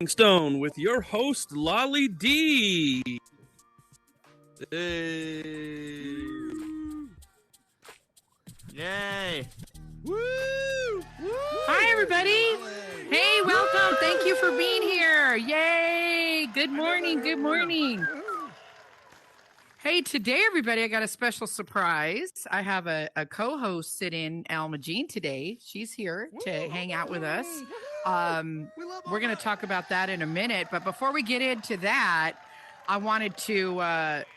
Soapstone with your host, Lolly D. Hey. Yay! Woo! Woo! Hi, everybody. Hey, welcome. Thank you for being here. Yay. Good morning. Good morning. Hey, today, everybody, I got a special surprise. I have a co-host sitting, Alma Jean, today. She's here to hang out with us. We're going to talk about that in a minute. But before we get into that, I wanted to,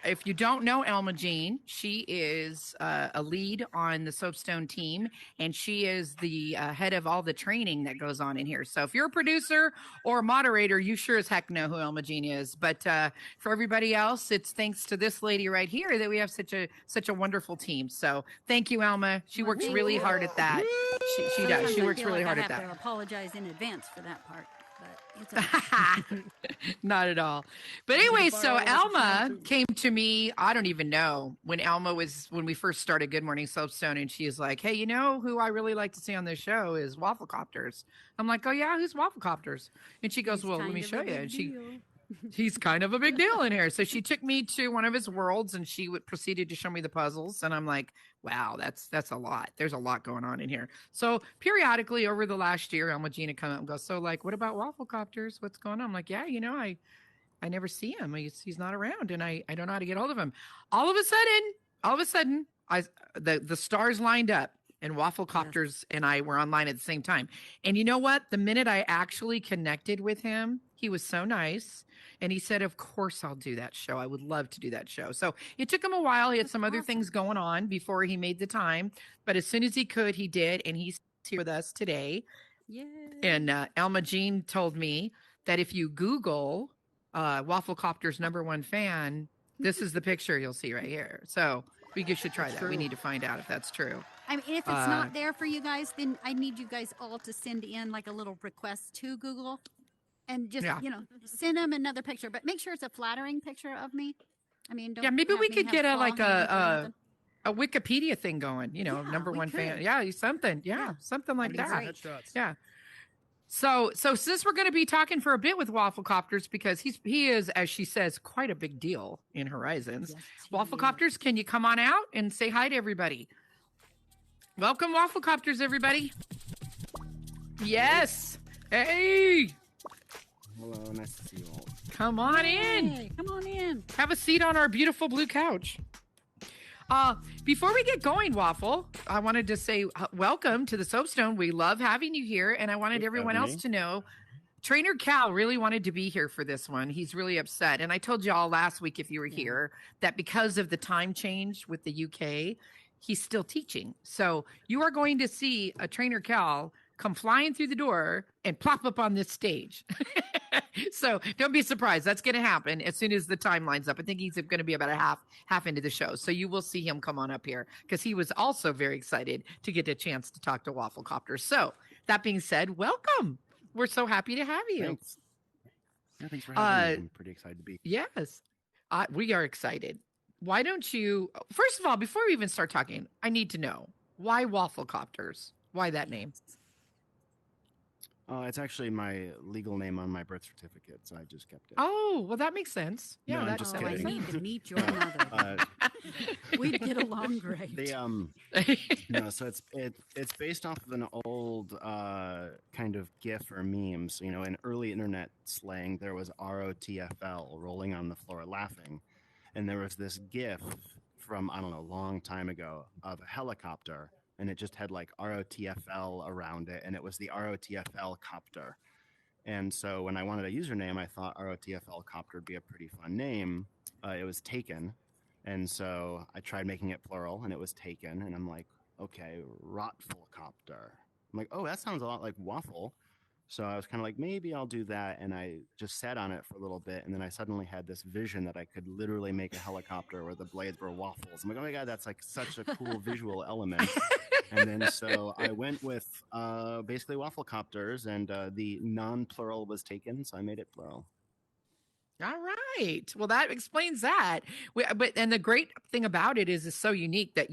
if you don't know Alma Jean, she is a lead on the Soapstone team, and she is the head of all the training that goes on in here. So if you're a producer or a moderator, you sure as heck know who Alma Jean is. But for everybody else, it's thanks to this lady right here that we have such a wonderful team. So thank you, Alma. She works really hard at that. She does. She works really hard at that. I have to apologize in advance for that part. But it's okay. Not at all. But anyway, so Alma came to me, I don't even know, when we first started Good Morning Soapstone, and she is like, hey, you know who I really like to see on this show is wafflecopters. I'm like, oh yeah, who's wafflecopters? And she goes, well, let me show you. And he's kind of a big deal in here. So she took me to one of his worlds, and she proceeded to show me the puzzles. And I'm like, wow, that's a lot. There's a lot going on in here. So periodically over the last year, Alma Jean would come up and go, so like, what about wafflecopters? What's going on? I'm like, yeah, you know, I never see him. He's not around, and I don't know how to get hold of him. All of a sudden, the stars lined up. And wafflecopters and I were online at the same time. And you know what? The minute I actually connected with him, he was so nice. And he said, of course I'll do that show. I would love to do that show. So it took him a while. He had some other things going on before he made the time. But as soon as he could, he did. And he's here with us today. Yay. And Alma Jean told me that if you Google wafflecopters #1 fan, this is the picture you'll see right here. So we should try that. We need to find out if that's true. I mean, if it's not there for you guys, then I need you guys all to send in like a little request to Google and just, send them another picture. But make sure it's a flattering picture of me. I mean, don't maybe we could get a Wikipedia thing going, #1 fan. Yeah, something. Yeah, something like that. Headshots. Yeah. So since we're going to be talking for a bit with wafflecopters, because he is, as she says, quite a big deal in Horizons. Yes, wafflecopters, can you come on out and say hi to everybody? Welcome, wafflecopters, everybody. Yes. Hey. Hello, nice to see you all. Come on in. Come on in. Have a seat on our beautiful blue couch. Before we get going, Waffle, I wanted to say welcome to the Soapstone. We love having you here, and I wanted everyone else to know Trainer Cal really wanted to be here for this one. He's really upset. And I told you all last week, if you were here, that because of the time change with the UK, he's still teaching. So you are going to see a Trainer Cal come flying through the door and plop up on this stage. So don't be surprised. That's going to happen as soon as the time lines up. I think he's going to be about a half into the show. So you will see him come on up here because he was also very excited to get a chance to talk to wafflecopters. So that being said, welcome. We're so happy to have you. Thanks. Yeah, thanks for having me. I'm pretty excited to be here. Yes, we are excited. Why don't you, first of all, before we even start talking, I need to know, why wafflecopters? Why that name? It's actually my legal name on my birth certificate, so I just kept it. Oh, well, that makes sense. Yeah, I'm just kidding. I need to meet your mother. We'd get along great. So it's based off of an old kind of GIF or memes. In early internet slang, there was ROTFL, rolling on the floor laughing, and there was this GIF from a long time ago of a helicopter. And it just had like ROTFL around it, and it was the ROTFL copter. And so when I wanted a username, I thought ROTFL copter would be a pretty fun name. It was taken, and so I tried making it plural, and it was taken. And I'm like, okay, Rotfulcopter. I'm like, oh, that sounds a lot like waffle. So I was kind of like, maybe I'll do that. And I just sat on it for a little bit, and then I suddenly had this vision that I could literally make a helicopter where the blades were waffles. I'm like, oh my God, that's like such a cool visual element. And then so I went with basically wafflecopters, and the non-plural was taken, so I made it plural. All right. Well, that explains that. And the great thing about it is it's so unique that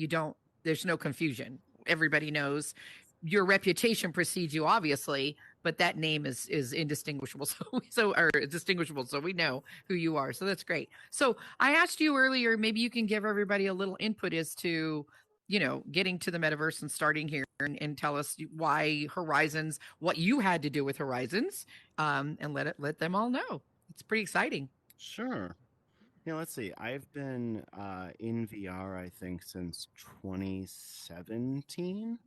there's no confusion. Everybody knows. Your reputation precedes you, obviously, but that name is indistinguishable. Or distinguishable, so we know who you are. So that's great. So I asked you earlier, maybe you can give everybody a little input as to, getting to the metaverse and starting here, and tell us why Horizons, what you had to do with Horizons, and let them all know. It's pretty exciting. Sure. Yeah, let's see. I've been in VR, I think, since 2017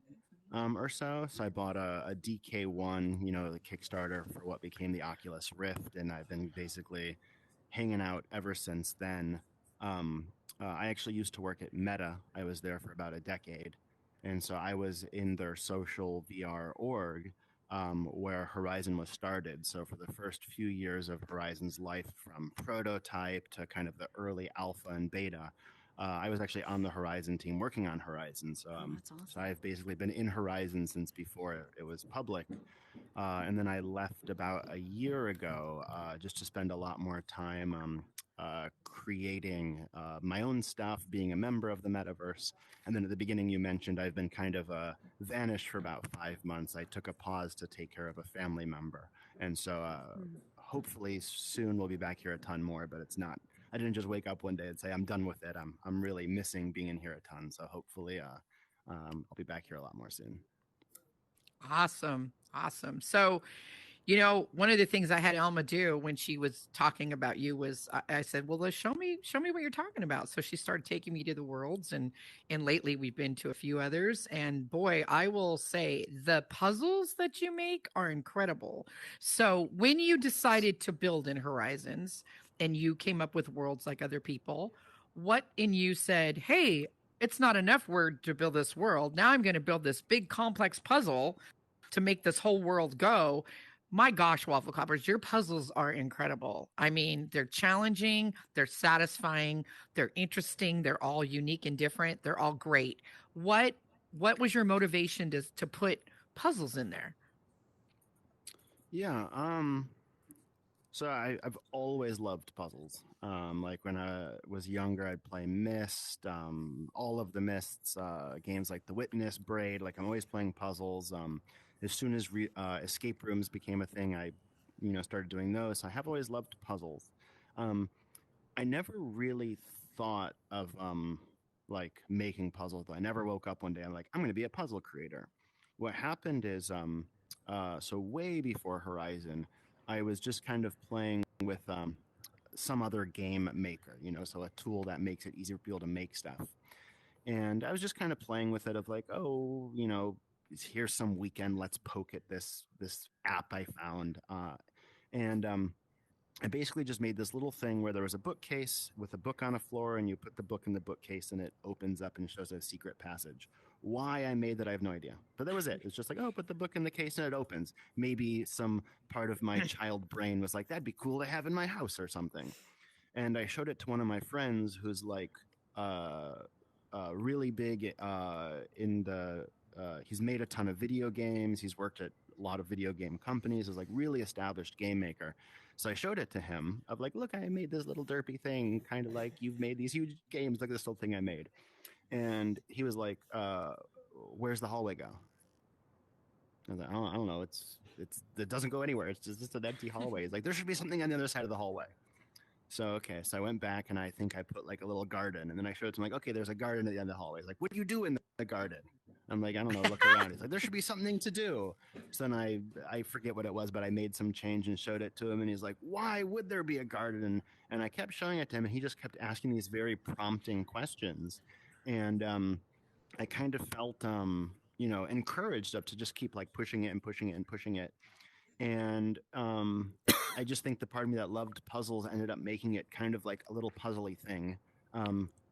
or so. So I bought a DK1, the Kickstarter for what became the Oculus Rift, and I've been basically hanging out ever since then. I actually used to work at Meta. I was there for about a decade. And so I was in their social VR org where Horizon was started. So for the first few years of Horizon's life, from prototype to kind of the early alpha and beta, I was actually on the Horizon team working on Horizon. So, That's awesome. so I've basically been in Horizon since before it was public. And then I left about a year ago just to spend a lot more time creating my own stuff, being a member of the metaverse. And then at the beginning, you mentioned I've been kind of vanished for about 5 months. I took a pause to take care of a family member. And so hopefully soon we'll be back here a ton more, but it's not. I didn't just wake up one day and say, I'm done with it. I'm really missing being in here a ton. So hopefully I'll be back here a lot more soon. Awesome. So, one of the things I had Alma do when she was talking about you was I said, well, show me what you're talking about. So she started taking me to the worlds, and lately we've been to a few others. And boy, I will say the puzzles that you make are incredible. So when you decided to build in Horizons and you came up with worlds like other people, what in you said, hey, it's not enough word to build this world. Now I'm going to build this big complex puzzle to make this whole world go. My gosh, Wafflecopters, your puzzles are incredible. I mean, they're challenging, they're satisfying, they're interesting, they're all unique and different, they're all great. What was your motivation to put puzzles in there? Yeah, so I've always loved puzzles. Like when I was younger, I'd play Myst, all of the Mysts, games like The Witness, Braid. Like I'm always playing puzzles. As soon as escape rooms became a thing, I, started doing those. So I have always loved puzzles. I never really thought of like making puzzles. I never woke up one day and like I'm going to be a puzzle creator. What happened is so way before Horizon, I was just kind of playing with some other game maker, so a tool that makes it easier for people to make stuff. And I was just kind of playing with it of like, oh, here's some weekend, let's poke at this app I found. And I basically just made this little thing where there was a bookcase with a book on a floor, and you put the book in the bookcase and it opens up and shows a secret passage. Why I made that, I have no idea. But that was it. It's just like, oh, put the book in the case and it opens. Maybe some part of my child brain was like, that'd be cool to have in my house or something. And I showed it to one of my friends who's like really big in the, he's made a ton of video games. He's worked at a lot of video game companies. He's like really established game maker. So I showed it to him of like, look, I made this little derpy thing, kind of like you've made these huge games, like this little thing I made. And he was like, where's the hallway go? I was like, I don't know. It doesn't go anywhere. It's just an empty hallway. He's like, there should be something on the other side of the hallway. So I went back and I think I put like a little garden, and then I showed it to him like, okay, there's a garden at the end of the hallway. He's like, what do you do in the garden? I'm like, I don't know, look around. He's like, there should be something to do. So then I forget what it was, but I made some change and showed it to him, and he's like, why would there be a garden? And I kept showing it to him, and he just kept asking these very prompting questions. And I kind of felt encouraged up to just keep like pushing it and pushing it and pushing it. And I just think the part of me that loved puzzles ended up making it kind of like a little puzzly thing.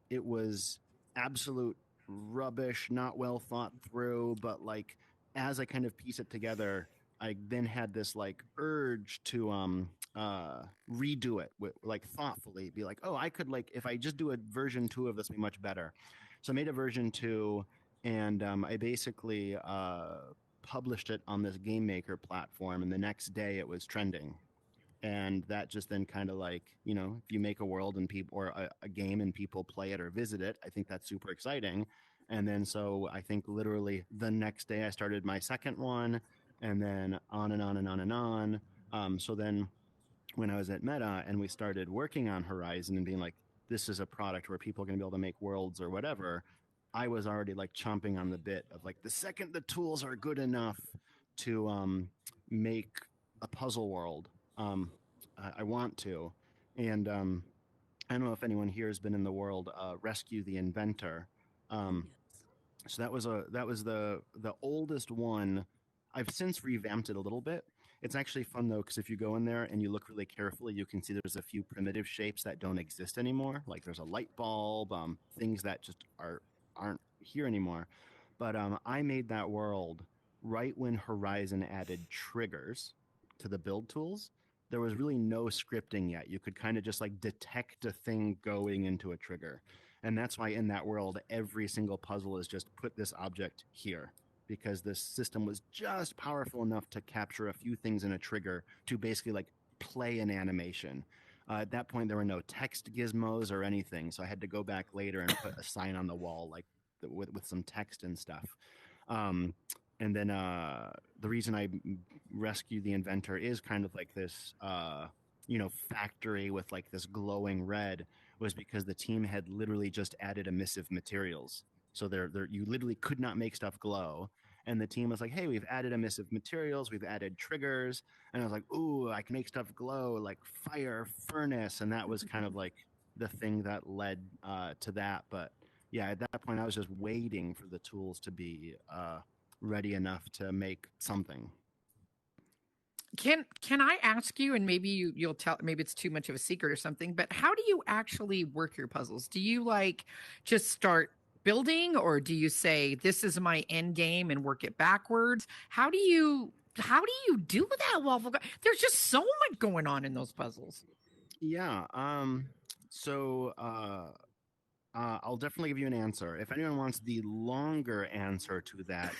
It was absolute rubbish, not well thought through, but like as I kind of piece it together, I then had this like urge to redo it like thoughtfully, be like, oh, I could like if I just do a version 2 of this, be much better. So I made a version 2, and I basically published it on this game maker platform, and the next day it was trending. And that just then kind of like, if you make a world and people or a game and people play it or visit it, I think that's super exciting. And then so I think literally the next day I started my second one. and then on and on and on and on. So then when I was at Meta and we started working on Horizon and being like, this is a product where people are going to be able to make worlds or whatever, I was already like chomping on the bit of like the second the tools are good enough to make a puzzle world, I want to. And I don't know if anyone here has been in the world Rescue the Inventor. Um, so that was the oldest one. I've since revamped it a little bit. It's actually fun though, because if you go in there and you look really carefully, you can see there's a few primitive shapes that don't exist anymore. Like there's a light bulb, things that just aren't here anymore. But I made that world right when Horizon added triggers to the build tools. There was really no scripting yet. You could kind of just like detect a thing going into a trigger. And that's why in that world, every single puzzle is just put this object here, because this system was just powerful enough to capture a few things in a trigger to basically like play an animation. At that point, there were no text gizmos or anything, so I had to go back later and put a sign on the wall like with some text and stuff. And then the reason I rescued the inventor is kind of like this, factory with like this glowing red, was because the team had literally just added emissive materials. So you literally could not make stuff glow. And the team was like, hey, we've added emissive materials, we've added triggers. And I was like, ooh, I can make stuff glow like fire, furnace. And that was kind of like the thing that led to that. But yeah, at that point, I was just waiting for the tools to be ready enough to make something. Can I ask you, and maybe you'll tell, maybe it's too much of a secret or something, but how do you actually work your puzzles? Do you like just start building, or do you say this is my end game and work it backwards? How do you do that, Waffle? There's just so much going on in those puzzles. Yeah. So I'll definitely give you an answer. If anyone wants the longer answer to that,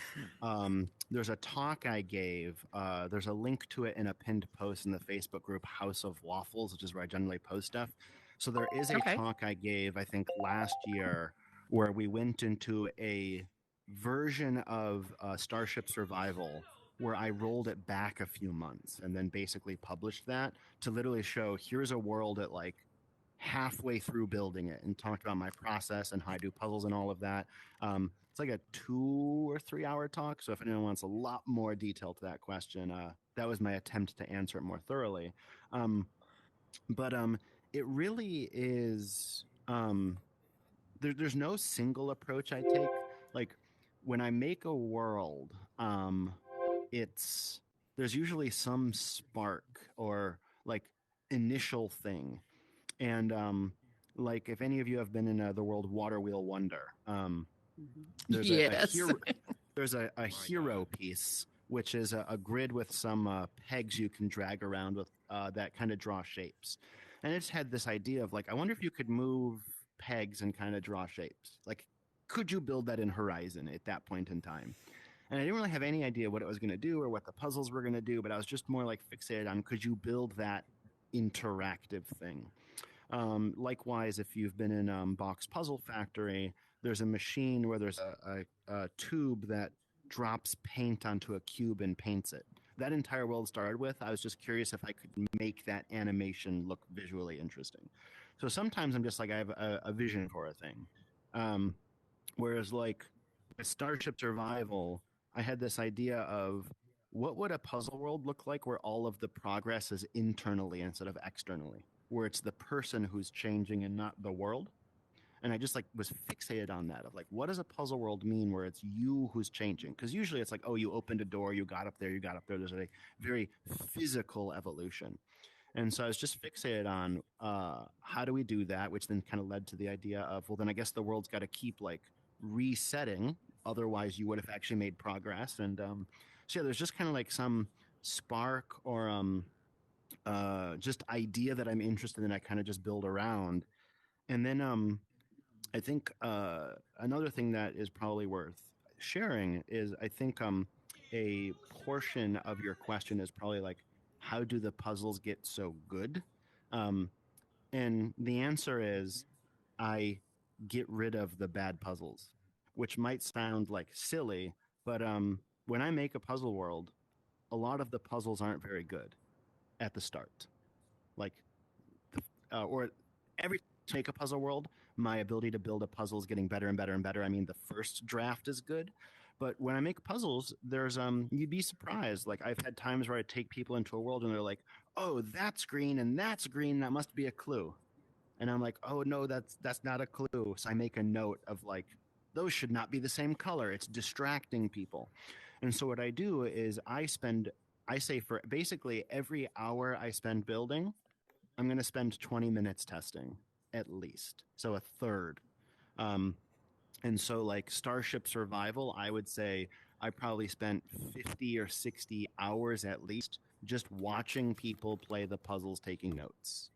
there's a talk I gave. There's a link to it in a pinned post in the Facebook group House of Waffles, which is where I generally post stuff. So there is a talk I gave, I think, last year, where we went into a version of Starship Survival where I rolled it back a few months and then basically published that to literally show here's a world at like halfway through building it, and talked about my process and how I do puzzles and all of that. It's like a 2 or 3 hour talk. So if anyone wants a lot more detail to that question, that was my attempt to answer it more thoroughly. But it really is. There's no single approach I take. Like when I make a world, it's there's usually some spark or like initial thing. And like if any of you have been in the world Water Wheel Wonder, there's Yes. a hero piece, which is a grid with some pegs you can drag around with that kind of draw shapes. And it's had this idea of like, I wonder if you could move pegs and kind of draw shapes. Like, could you build that in Horizon at that point in time? And I didn't really have any idea what it was going to do or what the puzzles were going to do, but I was just more like fixated on could you build that interactive thing? Likewise, if you've been in Box Puzzle Factory, there's a machine where there's a tube that drops paint onto a cube and paints it. That entire world started with, I was just curious if I could make that animation look visually interesting. So sometimes I'm just like, I have a vision for a thing. Whereas like with Starship Survival, I had this idea of what would a puzzle world look like where all of the progress is internally instead of externally, where it's the person who's changing and not the world. And I just like was fixated on that of like, what does a puzzle world mean where it's you who's changing? Because usually it's like, oh, you opened a door, you got up there, you got up there. There's a very physical evolution. And so I was just fixated on how do we do that, which then kind of led to the idea of, well, then I guess the world's got to keep like resetting. Otherwise, you would have actually made progress. And so, yeah, there's just kind of like some spark or just idea that I'm interested in. I kind of just build around. And then I think another thing that is probably worth sharing is I think a portion of your question is probably like, how do the puzzles get so good? And the answer is I get rid of the bad puzzles, which might sound like silly, but when I make a puzzle world, a lot of the puzzles aren't very good at the start. Like, or every time I make a puzzle world, my ability to build a puzzle is getting better and better and better. I mean, the first draft is good, but when I make puzzles, there's you'd be surprised. Like, I've had times where I take people into a world and they're like, "Oh, that's green and that's green. That must be a clue." And I'm like, "Oh no, that's not a clue." So I make a note of like, those should not be the same color. It's distracting people. And so what I do is I say for basically every hour I spend building, I'm going to spend 20 minutes testing at least. So a third. Um, and so, like Starship Survival, I would say I probably spent 50 or 60 hours at least just watching people play the puzzles, taking notes.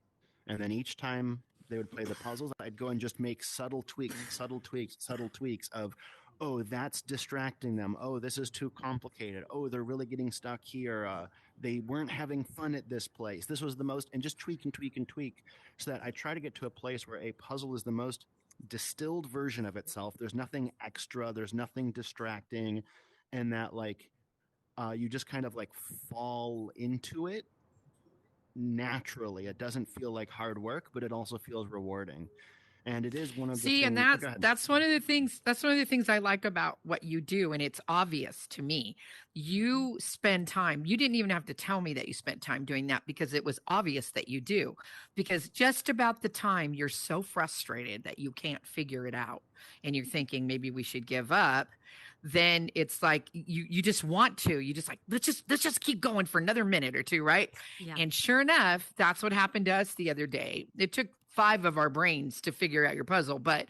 And then each time they would play the puzzles, I'd go and just make subtle tweaks, subtle tweaks, subtle tweaks of, oh, that's distracting them. Oh, this is too complicated. Oh, they're really getting stuck here. They weren't having fun at this place. This was the most, and just tweak and tweak and tweak so that I try to get to a place where a puzzle is the most distilled version of itself. There's nothing extra, there's nothing distracting, and that like you just kind of like fall into it naturally. It doesn't feel like hard work, but it also feels rewarding. And it is one of the See, and things. that's one of the things I like about what you do, and it's obvious to me. You spend time. You didn't even have to tell me that you spent time doing that because it was obvious that you do. Because just about the time you're so frustrated that you can't figure it out and you're thinking maybe we should give up, then it's like you just want to. You just like let's just keep going for another minute or two, right? Yeah. And sure enough, that's what happened to us the other day. It took 5 of our brains to figure out your puzzle, but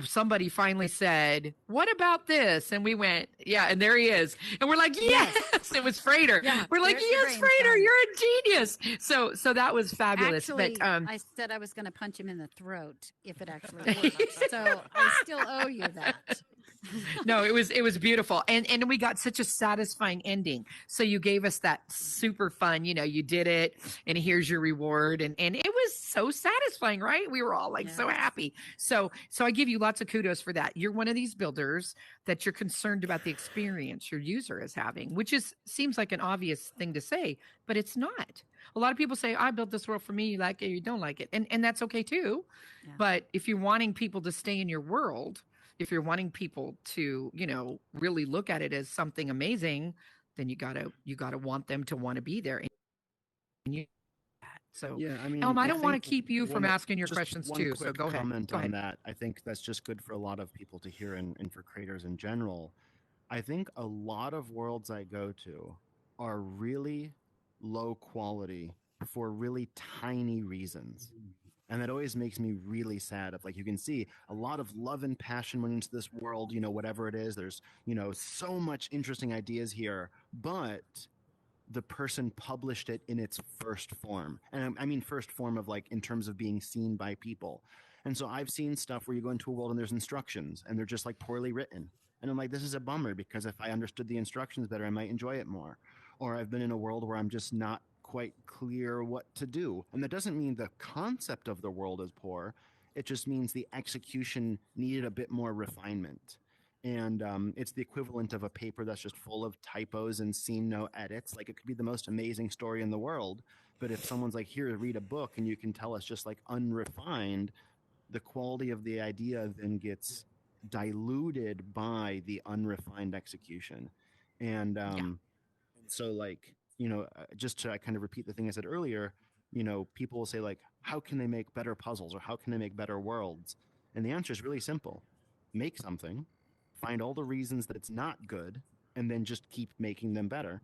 somebody finally said, "What about this?" And we went, "Yeah," and there he is. And we're like, "Yes!" It was Frater. Yeah, we're like, there's the "Yes, brain Frater, done. you're a genius." So that was fabulous. Actually, but I said I was going to punch him in the throat if it actually worked. So I still owe you that. no, it was beautiful. And we got such a satisfying ending. So you gave us that super fun, you did it and here's your reward. And it was so satisfying, right? We were all like so happy. So I give you lots of kudos for that. You're one of these builders that you're concerned about the experience your user is having, which seems like an obvious thing to say, but it's not. A lot of people say, I built this world for me, you like it, you don't like it. And that's okay too. Yeah. But if you're wanting people to stay in your world, if you're wanting people to, really look at it as something amazing, then you gotta want them to want to be there. And you, so yeah, I mean, Elm, I don't want think to keep you from asking your just questions one too. quick So go ahead. comment Go on ahead. that. I think that's just good for a lot of people to hear, and for creators in general. I think a lot of worlds I go to are really low quality for really tiny reasons. And that always makes me really sad. Of like, you can see a lot of love and passion went into this world, whatever it is. There's, so much interesting ideas here, but the person published it in its first form. And I mean, first form of like in terms of being seen by people. And so I've seen stuff where you go into a world and there's instructions and they're just like poorly written. And I'm like, this is a bummer because if I understood the instructions better, I might enjoy it more. Or I've been in a world where I'm just not quite clear what to do. And that doesn't mean the concept of the world is poor. It just means the execution needed a bit more refinement. And it's the equivalent of a paper that's just full of typos and seen no edits. Like, it could be the most amazing story in the world, but if someone's like, here, read a book, and you can tell it's just like unrefined, the quality of the idea then gets diluted by the unrefined execution. And so like, just to kind of repeat the thing I said earlier, people will say like, how can they make better puzzles or how can they make better worlds? And the answer is really simple. Make something, find all the reasons that it's not good, and then just keep making them better.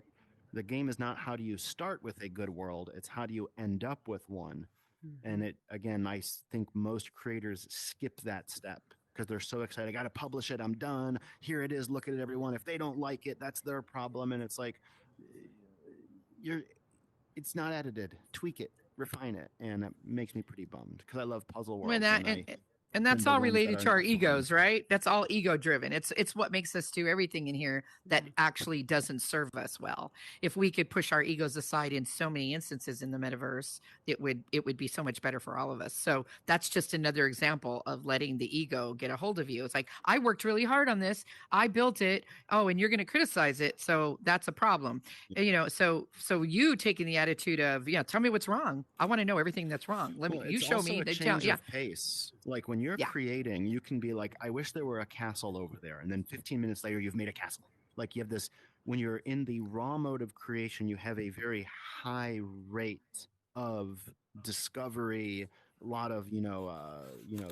The game is not how do you start with a good world, it's how do you end up with one. And it, again, I think most creators skip that step because they're so excited. I got to publish it. I'm done. Here it is. Look at it, everyone. If they don't like it, that's their problem. And it's like, it's not edited. Tweak it, refine it. And it makes me pretty bummed because I love puzzle worlds. And that's all related to our egos, right? That's all ego driven. It's what makes us do everything in here that actually doesn't serve us well. If we could push our egos aside in so many instances in the metaverse, it would be so much better for all of us. So that's just another example of letting the ego get a hold of you. It's like, I worked really hard on this. I built it. Oh, and you're going to criticize it. So that's a problem. So you taking the attitude of, tell me what's wrong. I want to know everything that's wrong. You show me. A change of pace. Like when you're creating, you can be like, I wish there were a castle over there. And then 15 minutes later, you've made a castle. Like you have this, when you're in the raw mode of creation, you have a very high rate of discovery, a lot of,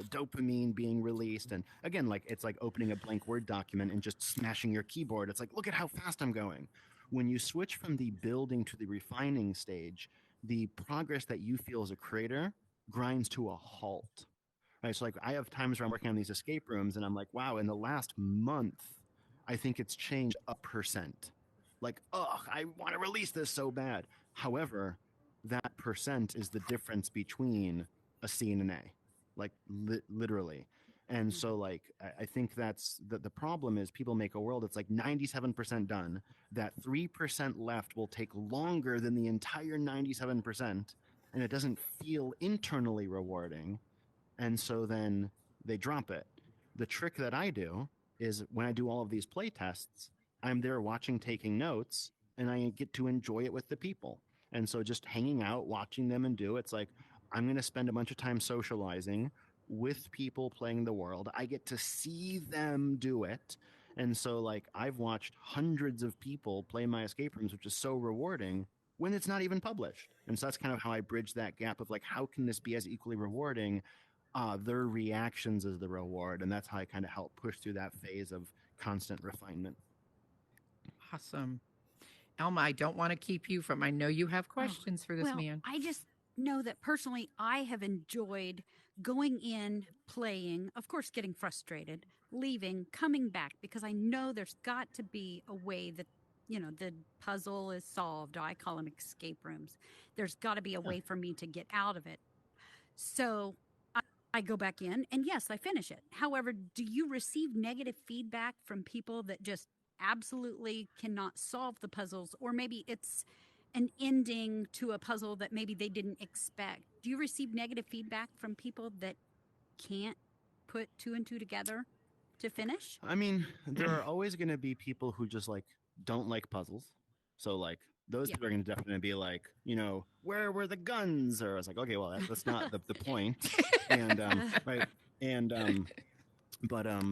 dopamine being released. And again, like it's like opening a blank Word document and just smashing your keyboard. It's like, look at how fast I'm going. When you switch from the building to the refining stage, the progress that you feel as a creator grinds to a halt. Right, so like I have times where I'm working on these escape rooms and I'm like, wow, in the last month, I think it's changed 1%. Like, I want to release this so bad. However, that percent is the difference between a C and an A, like literally. And so like, I think that's the problem is people make a world that's like 97% done. That 3% left will take longer than the entire 97%. And it doesn't feel internally rewarding. And so then they drop it. The trick that I do is when I do all of these play tests, I'm there watching, taking notes, and I get to enjoy it with the people. And so just hanging out, watching them and do, it's like, I'm going to spend a bunch of time socializing with people playing the world. I get to see them do it. And so like I've watched hundreds of people play my escape rooms, which is so rewarding when it's not even published. And so that's kind of how I bridge that gap of like, how can this be as equally rewarding? Their reactions is the reward, and that's how I kind of help push through that phase of constant refinement. Awesome. Alma, I don't want to keep you from, I know you have questions for this man. I just know that personally I have enjoyed going in, playing, of course getting frustrated, leaving, coming back, because I know there's got to be a way that the puzzle is solved. I call them escape rooms. There's got to be a way for me to get out of it. So I go back in and yes, I finish it. However, do you receive negative feedback from people that just absolutely cannot solve the puzzles, or maybe it's an ending to a puzzle that maybe they didn't expect? Do you receive negative feedback from people that can't put two and two together to finish? I mean, there are always going to be people who just like don't like puzzles. So like those people are going to definitely be like, where were the guns? Or I was like, okay, well, that's not the point. And, right. And,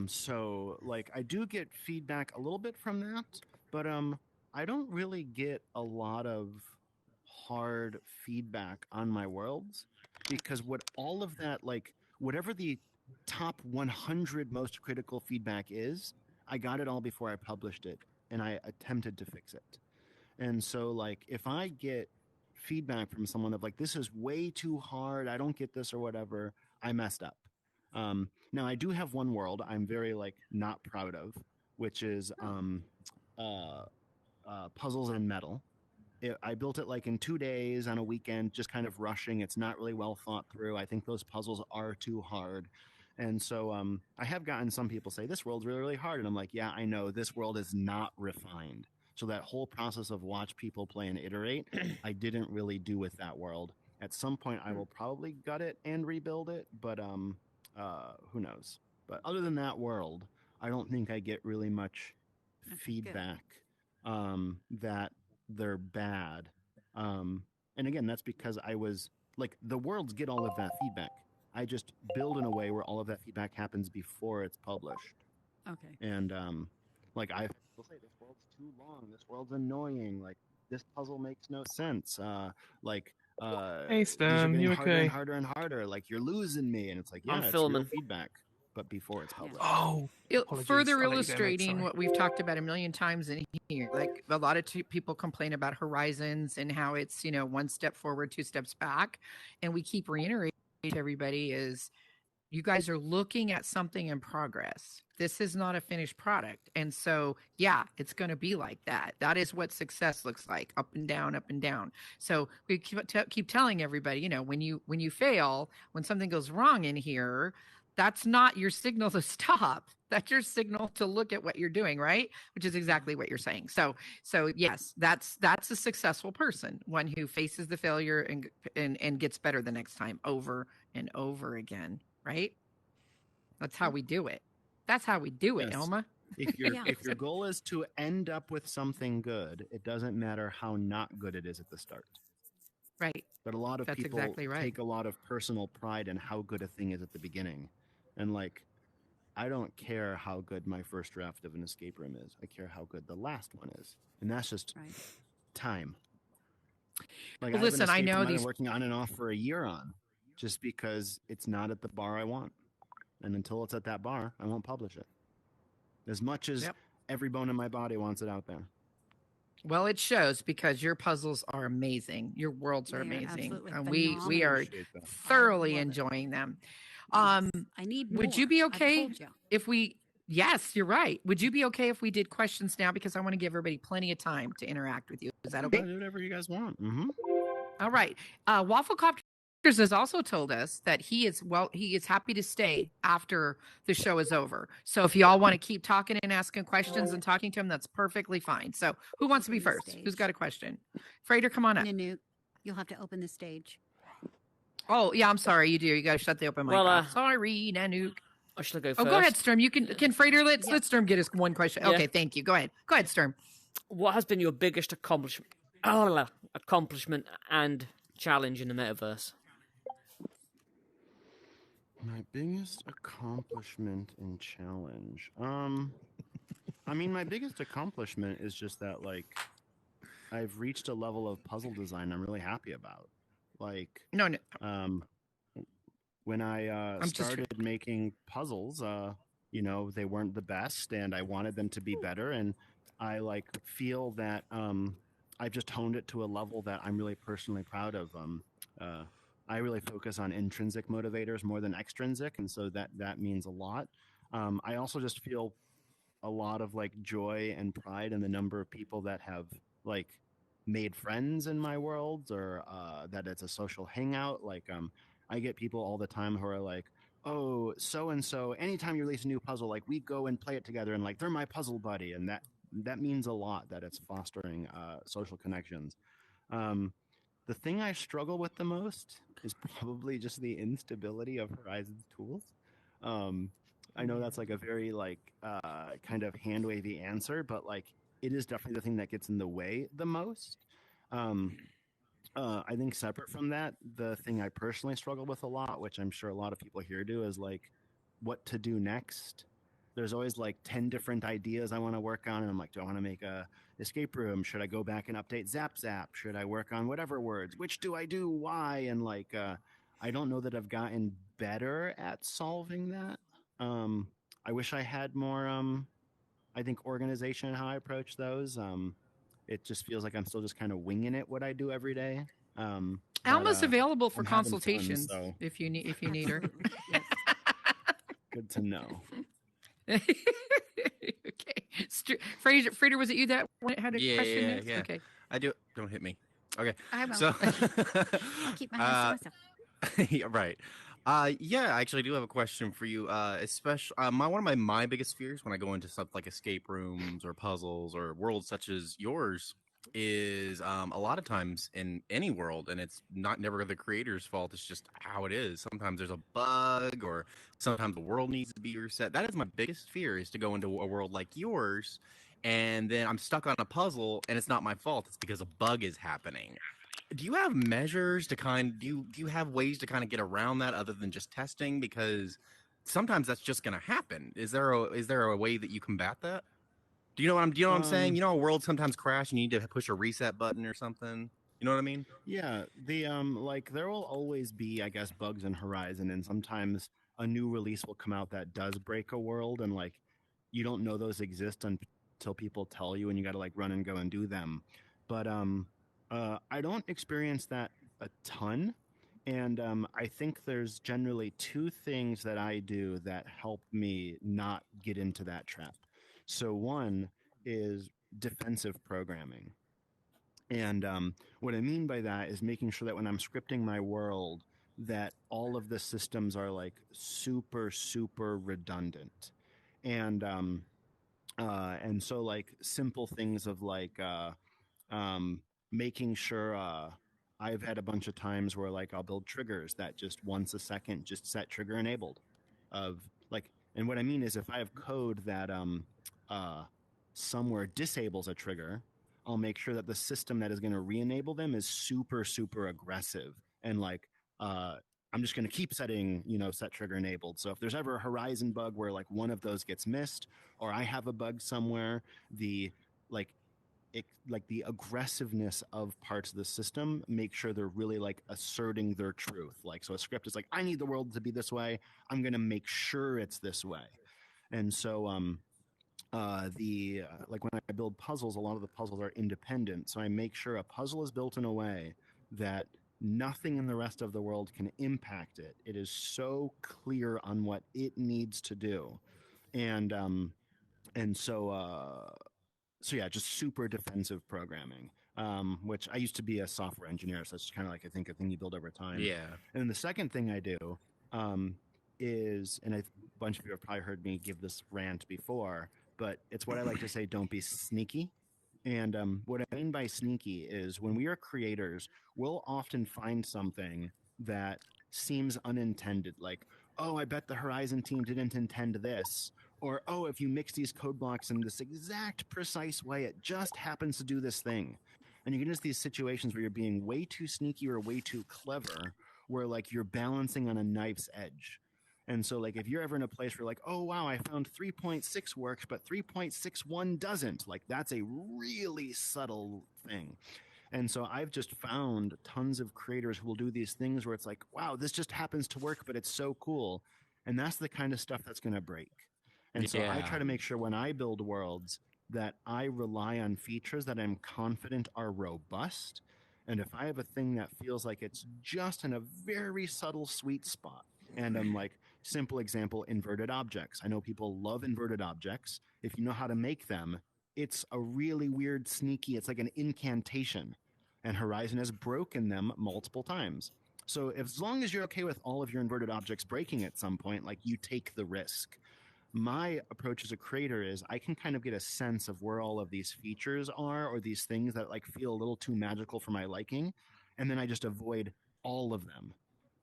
so like I do get feedback a little bit from that, but, I don't really get a lot of hard feedback on my worlds, because what all of that, like whatever the top 100 most critical feedback is, I got it all before I published it and I attempted to fix it. And so like if I get feedback from someone of like, this is way too hard, I don't get this or whatever, I messed up. Now I do have one world I'm very like not proud of, which is puzzles and metal. I built it like in 2 days on a weekend, just kind of rushing. It's not really well thought through. I think those puzzles are too hard. And so I have gotten some people say, this world's really, really hard. And I'm like, yeah, I know this world is not refined. So that whole process of watch people play and iterate, I didn't really do with that world. At some point, I will probably gut it and rebuild it, but who knows? But other than that world, I don't think I get really much feedback that they're bad. And again, that's because I was like, the worlds get all of that feedback. I just build in a way where all of that feedback happens before it's published. Okay. And like I will say, this world's too long. This world's annoying. Like this puzzle makes no sense. Hey Stan, these are you harder okay? and harder and harder. Like you're losing me. And it's like, yeah, I'm it's filming. real feedback, but before it's published. Oh, apologies. Further I'll let you go, mate, illustrating sorry. what we've talked about a million times in here, like a lot of people complain about Horizons and how it's, one step forward, two steps back. And we keep reiterating to everybody is, you guys are looking at something in progress. This is not a finished product. And so, yeah, it's going to be like that. That is what success looks like, up and down, up and down. So we keep telling everybody, when you fail, when something goes wrong in here, that's not your signal to stop. That's your signal to look at what you're doing, right? Which is exactly what you're saying. So yes, that's a successful person, one who faces the failure and gets better the next time over and over again, right? That's how we do it. That's how we do it, Yes. Elma. If your goal is to end up with something good, it doesn't matter how not good it is at the start. Right. But a lot of That's people exactly right. take a lot of personal pride in how good a thing is at the beginning. And like, I don't care how good my first draft of an escape room is. I care how good the last one is. And that's just time. Like, Well, I have listen, an I escape know room I've these. been working on and off for a year on, just because it's not at the bar I want. And until it's at that bar, I won't publish it. As much as every bone in my body wants it out there. Well, it shows because your puzzles are amazing. Your worlds are They are amazing. absolutely And we phenomenal. are Appreciate that. thoroughly I love it. enjoying them. I need more. Would you be I've okay told you. if we Yes, you're right. Would you be okay if we did questions now, because I want to give everybody plenty of time to interact with you? Is that okay? Do whatever you guys want. Mm-hmm. All right. Wafflecopters has also told us that he is happy to stay after the show is over. So if y'all want to keep talking and asking questions and talking to him, that's perfectly fine. So who wants to be Open the first? Who's stage. got a question? Freighter, come on up. Nanook, you'll have to open the stage. Oh, yeah, I'm sorry. You do. You got to shut the open mic off. Sorry, Nanook. Or should I go Oh, first? go ahead, Sturm. You can Freighter, let Sturm get us one question. Yeah. Okay, thank you. Go ahead. Go ahead, Sturm. What has been your biggest accomplishment and challenge in the metaverse? My biggest accomplishment and challenge. I mean, my biggest accomplishment is just that, like, I've reached a level of puzzle design I'm really happy about. Like, No. when I started making puzzles, you know, they weren't the best, and I wanted them to be better. And I like feel that I've just honed it to a level that I'm really personally proud of. I really focus on intrinsic motivators more than extrinsic, and so that means a lot. I also just feel a lot of like joy and pride in the number of people that have like made friends in my world, or that it's a social hangout. Like I get people all the time who are like, oh, so and so, anytime you release a new puzzle, like we go and play it together, and like they're my puzzle buddy, and that means a lot, that it's fostering social connections. The thing I struggle with the most is probably just the instability of Horizon's tools. I know that's like a very like kind of hand wavy answer, but like it is definitely the thing that gets in the way the most. I think separate from that, the thing I personally struggle with a lot, which I'm sure a lot of people here do, is like what to do next. There's always like 10 different ideas I want to work on, and I'm like, do I want to make a escape room? Should I go back and update Zap Zap? Should I work on whatever words? Which do I do? Why? And like, I don't know that I've gotten better at solving that. I wish I had more, I think, organization in how I approach those. It just feels like I'm still just kind of winging it what I do every day. Alma's available for I'm having fun, consultations so- if you need her. Yes. Good to know. Okay. Fraser, was it you that had a question next? Yeah. Okay. I do. Don't hit me. Okay. I will. So, I'll keep my hands to myself. yeah, right. Yeah, I actually do have a question for you. Especially, one of my biggest fears when I go into stuff like escape rooms or puzzles or worlds such as yours is a lot of times in any world, and it's never the creator's fault. It's just how it is. Sometimes there's a bug, or sometimes the world needs to be reset. That is my biggest fear: is to go into a world like yours, and then I'm stuck on a puzzle, and it's not my fault. It's because a bug is happening. Do you have measures to do you have ways to kind of get around that other than just testing? Because sometimes that's just going to happen. Is there a way that you combat that? Do you know what I'm saying? You know, a world sometimes crash and you need to push a reset button or something. You know what I mean? Yeah, the like there will always be, I guess, bugs in Horizon, and sometimes a new release will come out that does break a world, and like you don't know those exist until people tell you, and you got to like run and go and do them. But I don't experience that a ton, and I think there's generally two things that I do that help me not get into that trap. So one is defensive programming. And what I mean by that is making sure that when I'm scripting my world, that all of the systems are like super super redundant, and so like simple things of like um, making sure. I've had a bunch of times where like I'll build triggers that just once a second just set trigger enabled, of like, and what I mean is if I have code that uh, somewhere disables a trigger, I'll make sure that the system that is going to re-enable them is super super aggressive, and like uh, I'm just going to keep setting, set trigger enabled. So if there's ever a horizon bug where like one of those gets missed, or I have a bug somewhere, the like like the aggressiveness of parts of the system make sure they're really like asserting their truth. Like, so a script is like, I need the world to be this way, I'm going to make sure it's this way. And so the like when I build puzzles, a lot of the puzzles are independent, so I make sure a puzzle is built in a way that nothing in the rest of the world can impact it. It is so clear on what it needs to do. And um and so uh so yeah, just super defensive programming, which I used to be a software engineer, so it's kind of like, I think, a thing you build over time. Yeah. And then the second thing I do um, is, and a bunch of you have probably heard me give this rant before, but it's what I like to say: don't be sneaky. And what I mean by sneaky is when we are creators, we'll often find something that seems unintended, like, oh, I bet the Horizon team didn't intend this, or oh, if you mix these code blocks in this exact precise way, it just happens to do this thing. And you get into these situations where you're being way too sneaky or way too clever, where like you're balancing on a knife's edge. And so like if you're ever in a place where like, oh wow, I found 3.6 works but 3.61 doesn't, like that's a really subtle thing. And so I've just found tons of creators who will do these things where it's like, wow, this just happens to work, but it's so cool. And that's the kind of stuff that's going to break. And so I try Yeah. to make sure when I build worlds that I rely on features that I'm confident are robust. And if I have a thing that feels like it's just in a very subtle sweet spot, and I'm like, simple example, inverted objects. I know people love inverted objects. If you know how to make them, it's a really weird, sneaky, it's like an incantation. And Horizon has broken them multiple times. So as long as you're okay with all of your inverted objects breaking at some point, like you take the risk. My approach as a creator is I can kind of get a sense of where all of these features are, or these things that like feel a little too magical for my liking, and then I just avoid all of them,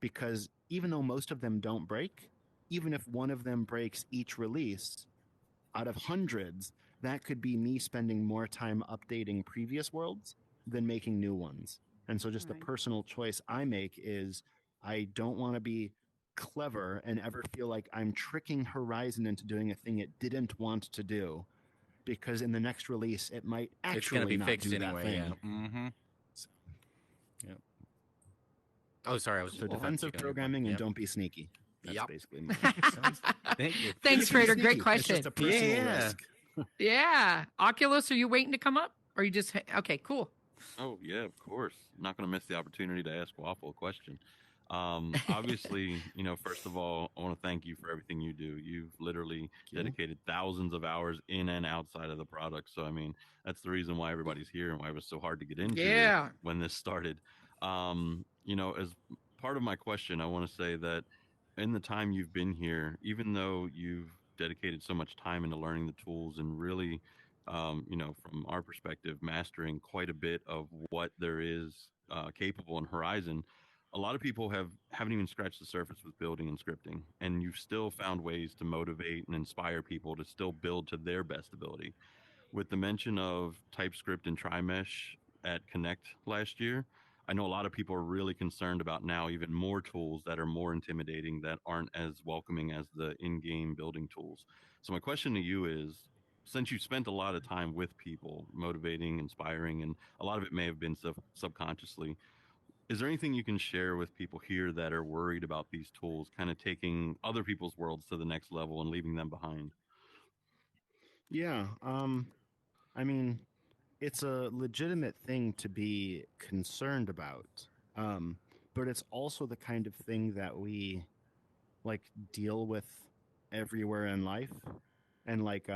because even though most of them don't break, even if one of them breaks each release out of hundreds, that could be me spending more time updating previous worlds than making new ones. And so just the Right. personal choice I make is I don't want to be clever and ever feel like I'm tricking Horizon into doing a thing it didn't want to do, because in the next release it might It's gonna actually be not fixed do that anyway. thing. Yeah. Mm-hmm. Oh, sorry. I was So just defensive checking on your point. programming and Yep. don't be sneaky. That's Yep. basically my Thank you. Thanks, You can be Trader. Great sneaky. It's question. just a personal Yeah. risk. Yeah. Oculus, are you waiting to come up? Or you just, okay, cool. Oh yeah, of course. Not going to miss the opportunity to ask Waffle a question. Obviously, first of all, I want to thank you for everything you do. You've literally you. dedicated thousands of hours in and outside of the product. So I mean, that's the reason why everybody's here and why it was so hard to get into it Yeah. when this started. As part of my question, I want to say that in the time you've been here, even though you've dedicated so much time into learning the tools and really from our perspective, mastering quite a bit of what there is capable in Horizon. A lot of people haven't even scratched the surface with building and scripting, and you've still found ways to motivate and inspire people to still build to their best ability. With the mention of TypeScript and TriMesh at Connect last year, I know a lot of people are really concerned about now even more tools that are more intimidating, that aren't as welcoming as the in-game building tools. So my question to you is, since you spent a lot of time with people, motivating, inspiring, and a lot of it may have been subconsciously, is there anything you can share with people here that are worried about these tools kind of taking other people's worlds to the next level and leaving them behind? Yeah. I mean, it's a legitimate thing to be concerned about. Um, but it's also the kind of thing that we like deal with everywhere in life. And like,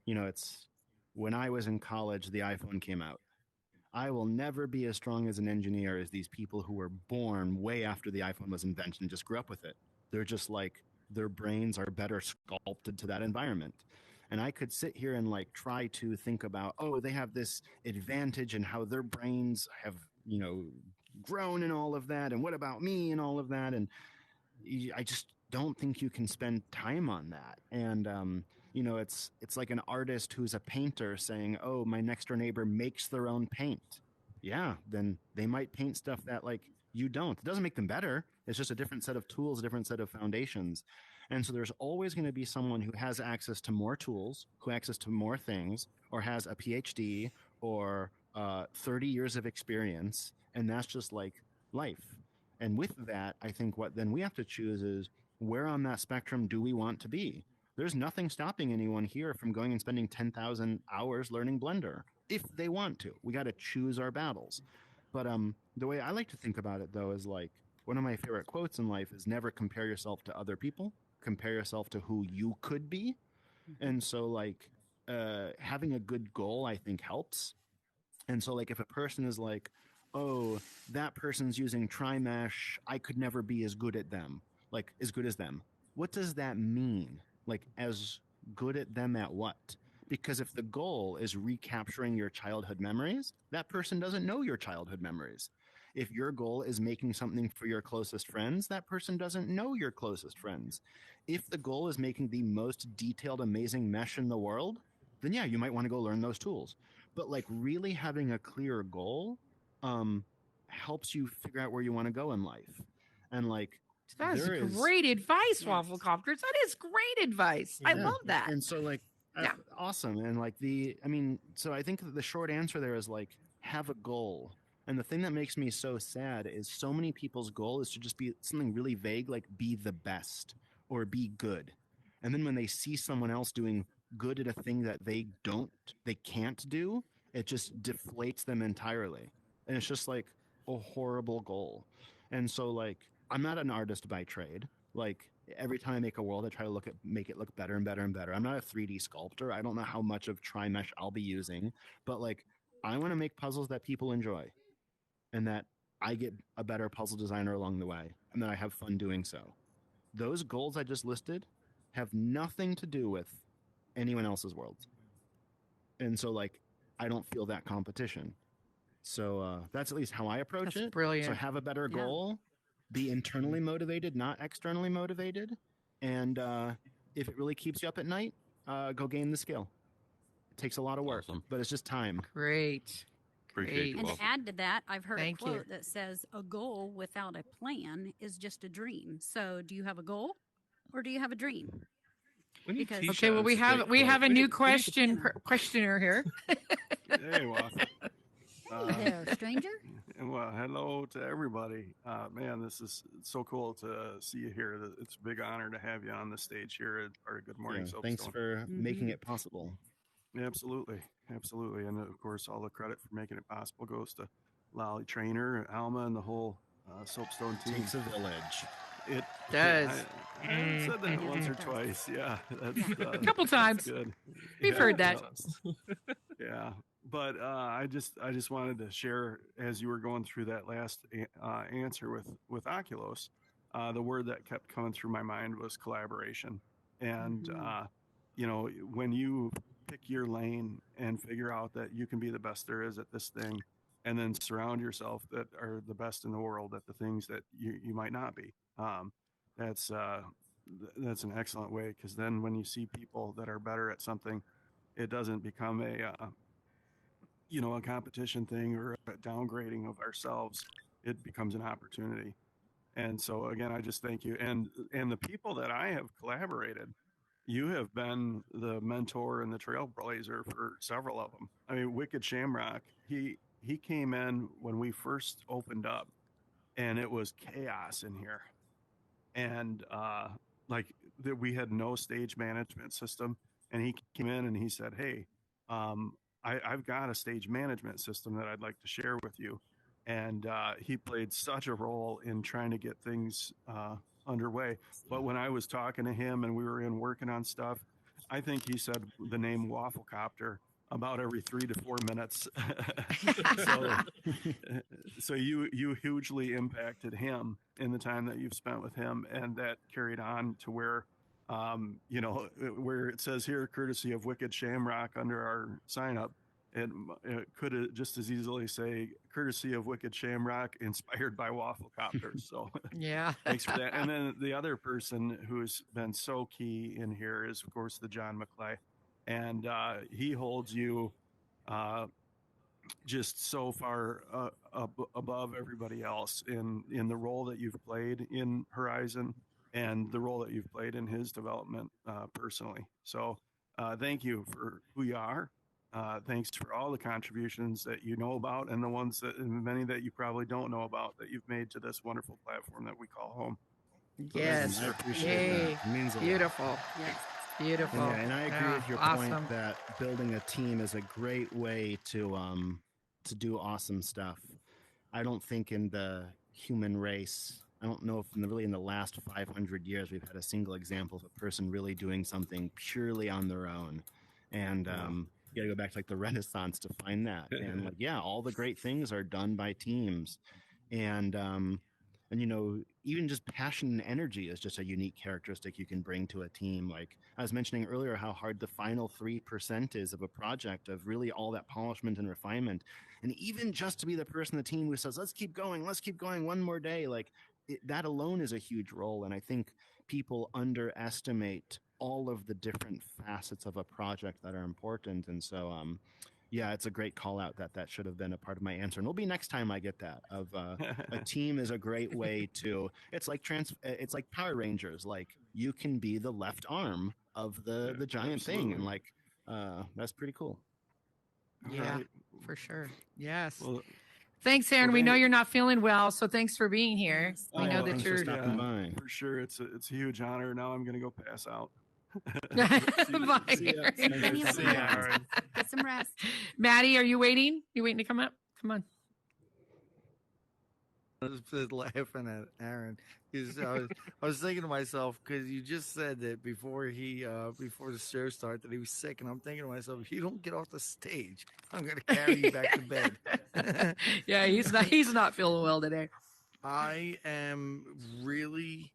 it's when I was in college, the iPhone came out. I will never be as strong as an engineer as these people who were born way after the iPhone was invented and just grew up with it. They're just like, their brains are better sculpted to that environment. And I could sit here and like try to think about, oh, they have this advantage and how their brains have, grown and all of that. And what about me and all of that? And I just don't think you can spend time on that. And it's like an artist who's a painter saying, "Oh, my next door neighbor makes their own paint." Yeah, then they might paint stuff that like you don't. It doesn't make them better. It's just a different set of tools, a different set of foundations. And so there's always going to be someone who has access to more tools, who access to more things, or has a PhD or 30 years of experience, and that's just like life. And with that, I think what then we have to choose is where on that spectrum do we want to be? There's nothing stopping anyone here from going and spending 10,000 hours learning Blender if they want to. We got to choose our battles. But the way I like to think about it, though, is like one of my favorite quotes in life is never compare yourself to other people. Compare yourself to who you could be. And so, like, having a good goal, I think, helps. And so, like, if a person is like, oh, that person's using TriMesh, I could never be as good at them, like, as good as them. What does that mean? Like, as good at them at what? Because if the goal is recapturing your childhood memories, that person doesn't know your childhood memories. If your goal is making something for your closest friends, that person doesn't know your closest friends. If the goal is making the most detailed, amazing mesh in the world, then yeah, you might want to go learn those tools. But like really having a clear goal helps you figure out where you want to go in life. And like That's there is great advice, Wafflecopters. That is great advice. I love that. And so like awesome. And like so I think the short answer there is like have a goal. And the thing that makes me so sad is so many people's goal is to just be something really vague, like be the best or be good. And then when they see someone else doing good at a thing that they can't do, it just deflates them entirely. And it's just like a horrible goal. And so like I'm not an artist by trade. Like every time I make a world, I try to make it look better and better and better. I'm not a 3D sculptor. I don't know how much of TriMesh I'll be using, but like I want to make puzzles that people enjoy and that I get a better puzzle designer along the way and that I have fun doing so. Those goals I just listed have nothing to do with anyone else's worlds. And so like I don't feel that competition. So that's at least how I approach That's it. brilliant. So have a better goal, be internally motivated, not externally motivated. And if it really keeps you up at night, go gain the skill. It takes a lot of work, but it's just time. Great. Appreciate you. And to add to that, I've heard Thank a quote that says, a goal without a plan is just a dream. So do you have a goal or do you have a dream? Because Okay, well we have a new questioner here. Hey, Waffle. there, stranger. Well, hello to everybody. Man, this is so cool to see you here. It's a big honor to have you on the stage here at our Good Morning Soapstone. Thanks for making it possible. Absolutely. And of course, all the credit for making it possible goes to Lolly Trainer, Alma, and the whole Soapstone team. Takes a village. It does. I said that once or twice. Yeah, that's, a couple times. Good. We've heard that. Yeah, but I just wanted to share as you were going through that last answer with Oculos, the word that kept coming through my mind was collaboration, and when you pick your lane and figure out that you can be the best there is at this thing, and then surround yourself that are the best in the world at the things that you might not be. That's an excellent way, because then when you see people that are better at something, it doesn't become a competition thing or a downgrading of ourselves. It becomes an opportunity. And so again, I just thank you. And the people that I have collaborated, you have been the mentor and the trailblazer for several of them. I mean, Wicked Shamrock, he came in when we first opened up, and it was chaos in here. And we had no stage management system. And he came in and he said, hey, I've got a stage management system that I'd like to share with you. And he played such a role in trying to get things underway. But when I was talking to him and we were working on stuff, I think he said the name Wafflecopter, about every 3 to 4 minutes. so, so you hugely impacted him in the time that you've spent with him, and that carried on to where, where it says here, courtesy of Wicked Shamrock under our sign up. It could just as easily say courtesy of Wicked Shamrock, inspired by wafflecopters. So Yeah. thanks for that. And then the other person who's been so key in here is, of course, the John McClay, and he holds you just so far above everybody else in the role that you've played in Horizon and the role that you've played in his development personally. So thank you for who you are. Thanks for all the contributions that you know about and the ones that, and many that you probably don't know about, that you've made to this wonderful platform that we call home. So Yes. I appreciate Yay. that. It means a lot. Beautiful. Yes. Beautiful. And I agree with your awesome. point that building a team is a great way to do awesome stuff. I don't think in the human race, I don't know if really in the last 500 years we've had a single example of a person really doing something purely on their own. And you got to go back to like the Renaissance to find that. And like, yeah, all the great things are done by teams. And even just passion and energy is just a unique characteristic you can bring to a team. Like I was mentioning earlier, how hard the final 3% is of a project, of really all that polishment and refinement. And even just to be the person in the team who says, let's keep going one more day, like that alone is a huge role. And I think people underestimate all of the different facets of a project that are important. And so, yeah, it's a great call out that should have been a part of my answer. And it'll be next time I get that of a team is a great way to, it's like Power Rangers. Like you can be the left arm of the giant thing. And like, that's pretty cool. Yeah, right. for sure. Yes. Well, Thanks, Aaron. We know you're not feeling well, so thanks for being here. Yes, We know that thanks for you're stopping by. for sure. It's a huge honor. Now I'm going to go pass out. Bye. See ya. Plenty of See ya. rest. Get some rest. Maddie, are you waiting? You waiting to come up? Come on. I was just laughing at Aaron because I was thinking to myself, because you just said that before the show started that he was sick, and I'm thinking to myself, if you don't get off the stage, I'm going to carry you back to bed. Yeah, he's not feeling well today. I am really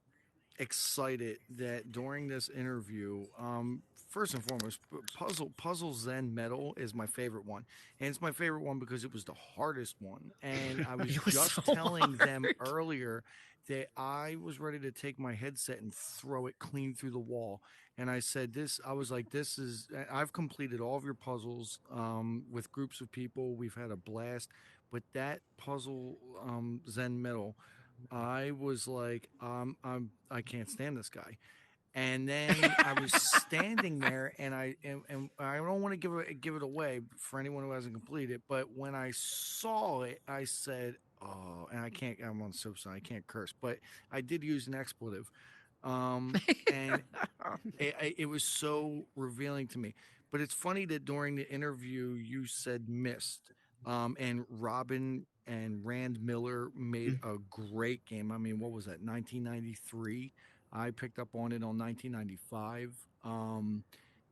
excited that during this interview, first and foremost, Puzzle Zen Metal is my favorite one, and it's my favorite one because it was the hardest one. And I was It was just so telling them hard. earlier that I was ready to take my headset and throw it clean through the wall. And I said this. I was like, "This is." I've completed all of your puzzles with groups of people. We've had a blast, but that puzzle Zen Metal, I was like, I can't stand this guy. And then I was standing there, and I don't want to give it away for anyone who hasn't completed it. But when I saw it, I said, "Oh!" And I can't. I'm on Soapstone. I can't curse, but I did use an expletive, and it was so revealing to me. But it's funny that during the interview you said missed, and Robin and Rand Miller made a great game. I mean, what was that? 1993. I picked up on it on 1995,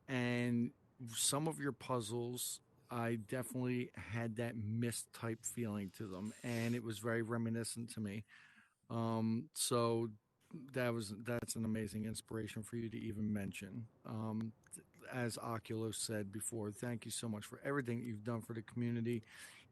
and some of your puzzles, I definitely had that mist type feeling to them, and it was very reminiscent to me. So that's an amazing inspiration for you to even mention. As Oculus said before, thank you so much for everything you've done for the community.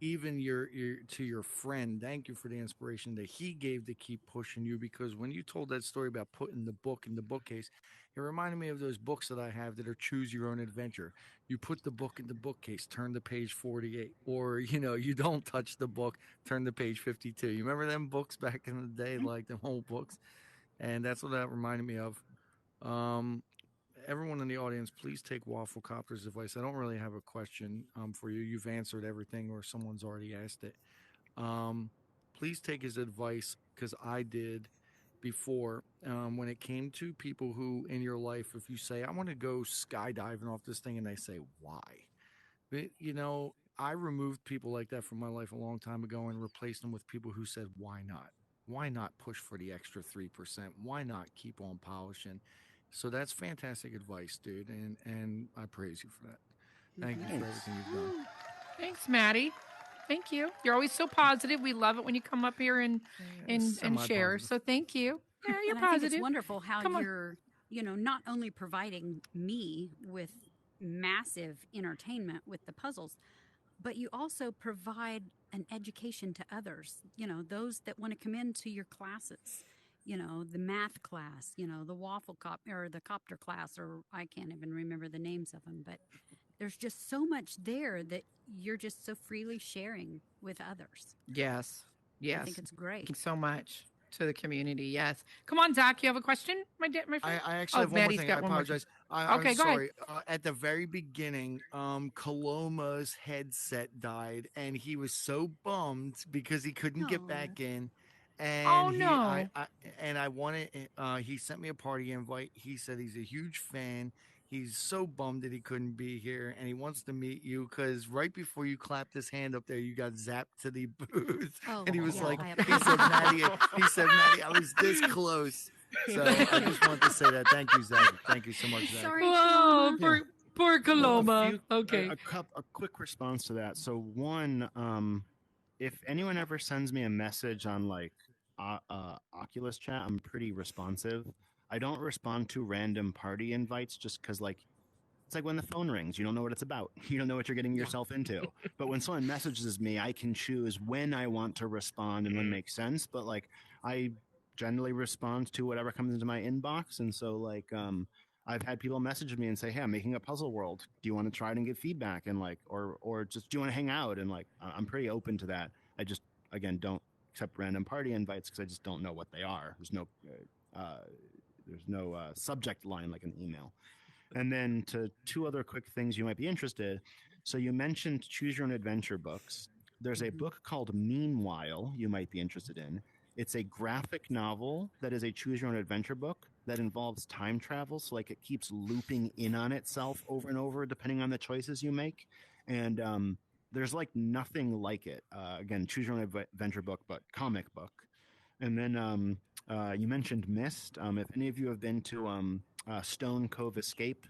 Even your friend, thank you for the inspiration that he gave to keep pushing you. Because when you told that story about putting the book in the bookcase, it reminded me of those books that I have that are choose your own adventure. You put the book in the bookcase, turn to page 48, or you don't touch the book, turn to page 52. You remember them books back in the day, like them old books? And that's what that reminded me of. Everyone in the audience, please take Wafflecopter's advice. I don't really have a question for you. You've answered everything, or someone's already asked it. Please take his advice, because I did before. When it came to people who in your life, if you say, I want to go skydiving off this thing, and they say, why? But, I removed people like that from my life a long time ago and replaced them with people who said, why not? Why not push for the extra 3%? Why not keep on polishing? So that's fantastic advice, dude, and I praise you for that. Thank you for everything you've done. Thanks, Maddie. Thank you. You're always so positive. We love it when you come up here and share. Semi-positive. So thank you. Yeah, you're And I think positive. it's wonderful how Come on. you're, not only providing me with massive entertainment with the puzzles, but you also provide an education to others, those that want to come into your classes, the math class, the or the copter class, or I can't even remember the names of them, but there's just so much there that you're just so freely sharing with others. Yes. I think it's great. Thank you so much to the community. Yes. Come on, Zach. You have a question, my friend? I actually have one Maddie's more thing. got I one more thing. apologize. I'm Okay, go ahead. sorry. At the very beginning, Coloma's headset died, and he was so bummed because he couldn't get back in. And Oh, no. I wanted. He sent me a party invite. He said he's a huge fan. He's so bummed that he couldn't be here, and he wants to meet you because right before you clapped his hand up there, you got zapped to the booth, and he was yeah, like, I he said, Maddie, I was this close. So I just want to say that. Thank you, Zach. Thank you so much, Zach. Sorry, Whoa, Paloma. poor Coloma. Okay. A quick response to that. So one, if anyone ever sends me a message on like Oculus chat, I'm pretty responsive. I don't respond to random party invites just because like it's like when the phone rings, you don't know what it's about. You don't know what you're getting yourself into. But when someone messages me, I can choose when I want to respond and when it makes sense. But like I generally respond to whatever comes into my inbox. And so like I've had people message me and say, "Hey, I'm making a puzzle world. Do you want to try it and get feedback?" And like or just do you want to hang out? And like I'm pretty open to that. I just again don't accept random party invites because I just don't know what they are. There's no subject line like an email. And then to two other quick things you might be interested. So you mentioned choose your own adventure books. There's a book called Meanwhile you might be interested in. It's a graphic novel that is a choose your own adventure book that involves time travel. So like it keeps looping in on itself over and over depending on the choices you make. And there's like nothing like it. Again, choose your own adventure book, but comic book. And then you mentioned Mist. If any of you have been to Stone Cove Escape,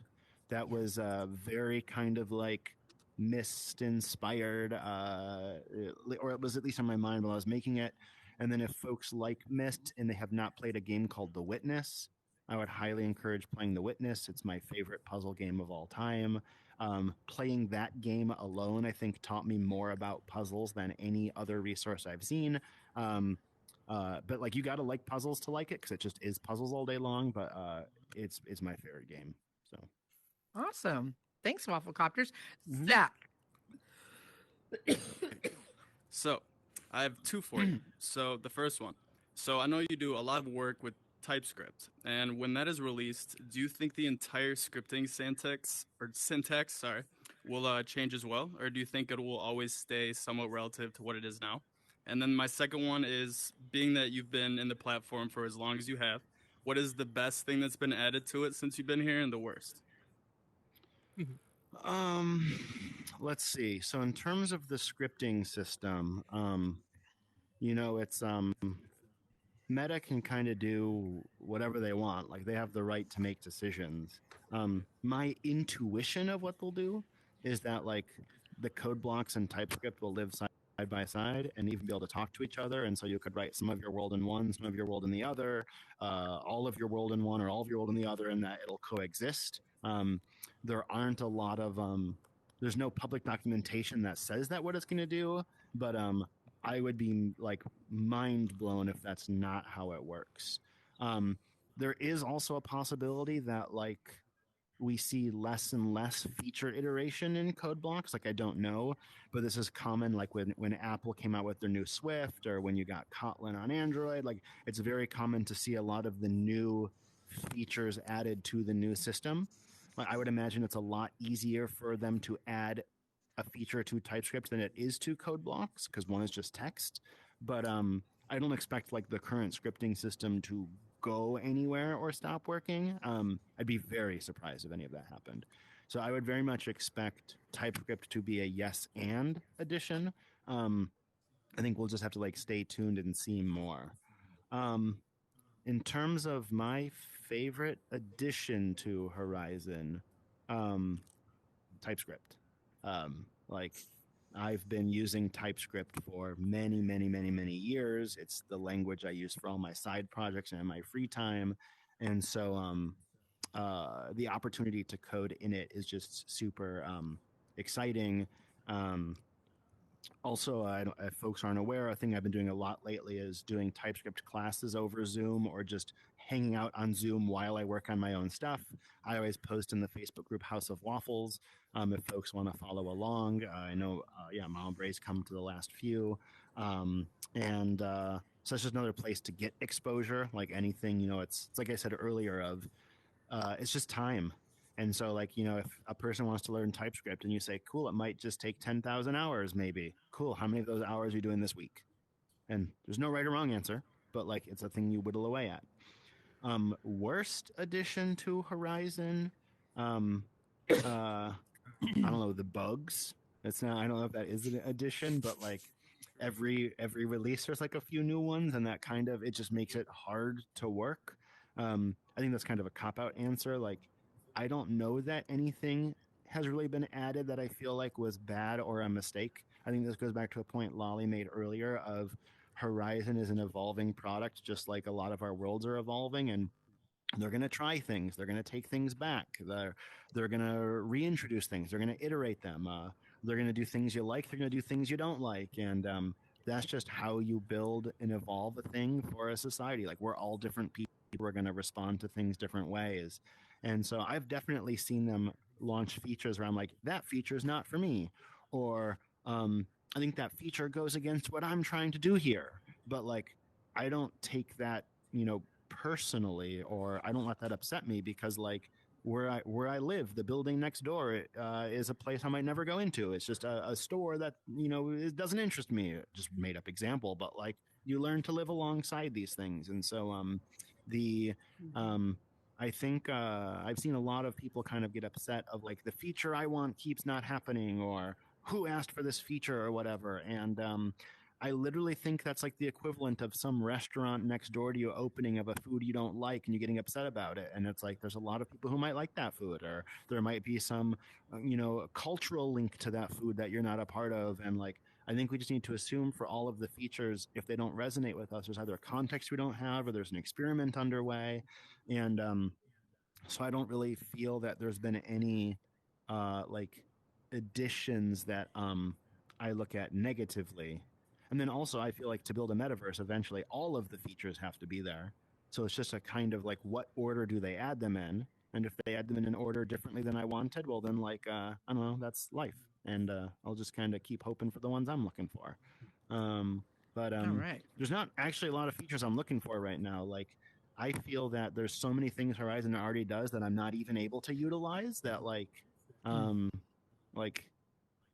that was very kind of like Mist inspired, or it was at least on my mind while I was making it. And then if folks like Mist and they have not played a game called The Witness, I would highly encourage playing The Witness. It's my favorite puzzle game of all time. Playing that game alone, I think, taught me more about puzzles than any other resource I've seen. But like you got to like puzzles to like it because it just is puzzles all day long. But it's my favorite game. So Awesome. Thanks, Wafflecopters. Zach. So, I have two for you. So, the first one. So, I know you do a lot of work with TypeScript, and when that is released, do you think the entire scripting syntax, will change as well, or do you think it will always stay somewhat relative to what it is now? And then my second one is, being that you've been in the platform for as long as you have, what is the best thing that's been added to it since you've been here, and the worst? Let's see. So in terms of the scripting system, it's Meta can kind of do whatever they want. Like they have the right to make decisions. My intuition of what they'll do is that like the code blocks and TypeScript will live side by side and even be able to talk to each other. And so you could write some of your world in one, some of your world in the other, all of your world in one or all of your world in the other, and that it'll coexist. There aren't a lot of there's no public documentation that says that what it's going to do, but I would be like mind blown if that's not how it works. There is also a possibility that like we see less and less feature iteration in code blocks. Like I don't know, but this is common. Like when Apple came out with their new Swift, or when you got Kotlin on Android, like it's very common to see a lot of the new features added to the new system. Like I would imagine it's a lot easier for them to add a feature to TypeScript than it is to code blocks because one is just text. But I don't expect like the current scripting system to go anywhere or stop working. I'd be very surprised if any of that happened. So I would very much expect TypeScript to be a yes and addition. I think we'll just have to like stay tuned and see more. In terms of my favorite addition to Horizon, TypeScript. Like I've been using TypeScript for many, many, many, many years. It's the language I use for all my side projects and in my free time. And so the opportunity to code in it is just super exciting. Um, Also, if folks aren't aware, a thing I've been doing a lot lately is doing TypeScript classes over Zoom or just hanging out on Zoom while I work on my own stuff. I always post in the Facebook group House of Waffles if folks want to follow along. I know, Mom Bray's come to the last few. And so it's just another place to get exposure, like anything, it's like I said earlier it's just time. And so, like, if a person wants to learn TypeScript and you say, cool, it might just take 10,000 hours, maybe. Cool. How many of those hours are you doing this week? And there's no right or wrong answer, but like, it's a thing you whittle away at. Worst addition to Horizon. I don't know, the bugs. It's not, I don't know if that is an addition, but like every release, there's like a few new ones, and that kind of, it just makes it hard to work. I think that's kind of a cop-out answer. Like, I don't know that anything has really been added that I feel like was bad or a mistake. I think this goes back to a point Lolly made earlier of Horizon is an evolving product, just like a lot of our worlds are evolving, and they're going to try things. They're going to take things back. They're going to reintroduce things. They're going to iterate them. They're going to do things you like. They're going to do things you don't like, and that's just how you build and evolve a thing for a society. Like, we're all different people. We're going to respond to things different ways. And so I've definitely seen them launch features where I'm like, that feature is not for me. Or I think that feature goes against what I'm trying to do here. But like, I don't take that, personally, or I don't let that upset me, because like where I live, the building next door is a place I might never go into. It's just a store that, it doesn't interest me. Just made up example, but like, you learn to live alongside these things. And so I think I've seen a lot of people kind of get upset of like, the feature I want keeps not happening, or who asked for this feature or whatever. And I literally think that's like the equivalent of some restaurant next door to you opening of a food you don't like and you getting upset about it. And it's like, there's a lot of people who might like that food, or there might be some, cultural link to that food that you're not a part of. And like, I think we just need to assume for all of the features, if they don't resonate with us, there's either a context we don't have, or there's an experiment underway. And so I don't really feel that there's been any like additions that I look at negatively. And then also, I feel like to build a metaverse, eventually all of the features have to be there. So it's just a kind of like, what order do they add them in? And if they add them in an order differently than I wanted, well, then like, I don't know, that's life. And I'll just kind of keep hoping for the ones I'm looking for. But All right. there's not actually a lot of features I'm looking for right now. Like, I feel that there's so many things Horizon already does that I'm not even able to utilize, that like, like,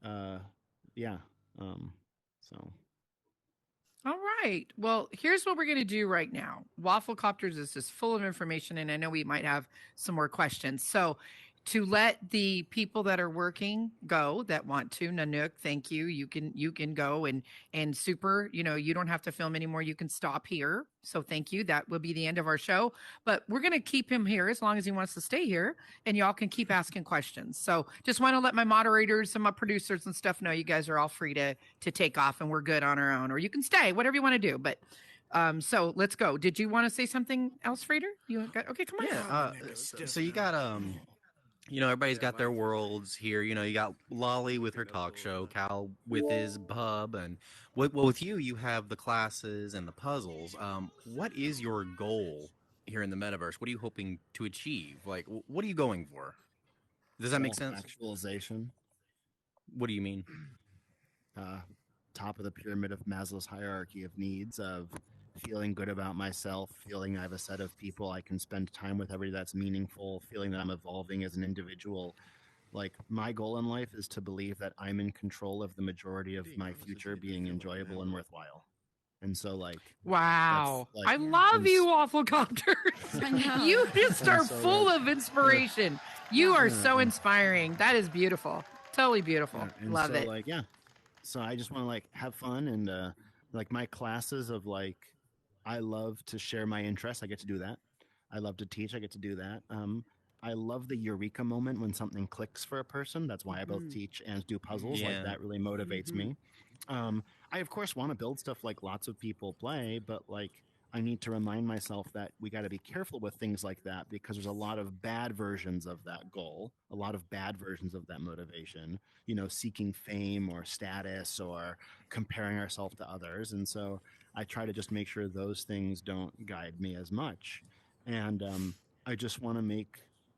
yeah. So. All right. Well, here's what we're going to do right now. Wafflecopters is just full of information, and I know we might have some more questions. So, to let the people that are working go that want to, Nanook, thank you. You can go, and Super, you don't have to film anymore. You can stop here. So thank you. That will be the end of our show. But we're going to keep him here as long as he wants to stay here, and y'all can keep asking questions. So just want to let my moderators and my producers and stuff know you guys are all free to take off, and we're good on our own, or you can stay, whatever you want to do. But so let's go. Did you want to say something else, Frater? Okay, come on. Yeah. So you got everybody's got their worlds here. You got Lolly with her talk show, Cal with his pub, and with you, you have the classes and the puzzles. What is your goal here in the metaverse? What are you hoping to achieve? Like, what are you going for? Does that make sense? Actualization. What do you mean? Top of the pyramid of Maslow's hierarchy of needs, of feeling good about myself, feeling I have a set of people I can spend time with every day that's meaningful, feeling that I'm evolving as an individual. Like, my goal in life is to believe that I'm in control of the majority of my future being enjoyable and worthwhile. And so, like, wow, like, I love you, Wafflecopters. You just are so, full like, of inspiration. You are so inspiring. That is beautiful. Totally beautiful. Love it. Like, yeah. So I just want to like have fun, and like my classes of like, I love to share my interests. I get to do that. I love to teach. I get to do that. I love the eureka moment when something clicks for a person. That's why I both teach and do puzzles. Yeah. Like that really motivates me. I of course want to build stuff like lots of people play, but like I need to remind myself that we got to be careful with things like that because there's a lot of bad versions of that goal, a lot of bad versions of that motivation, seeking fame or status or comparing ourselves to others. And so I try to just make sure those things don't guide me as much. And I just want to make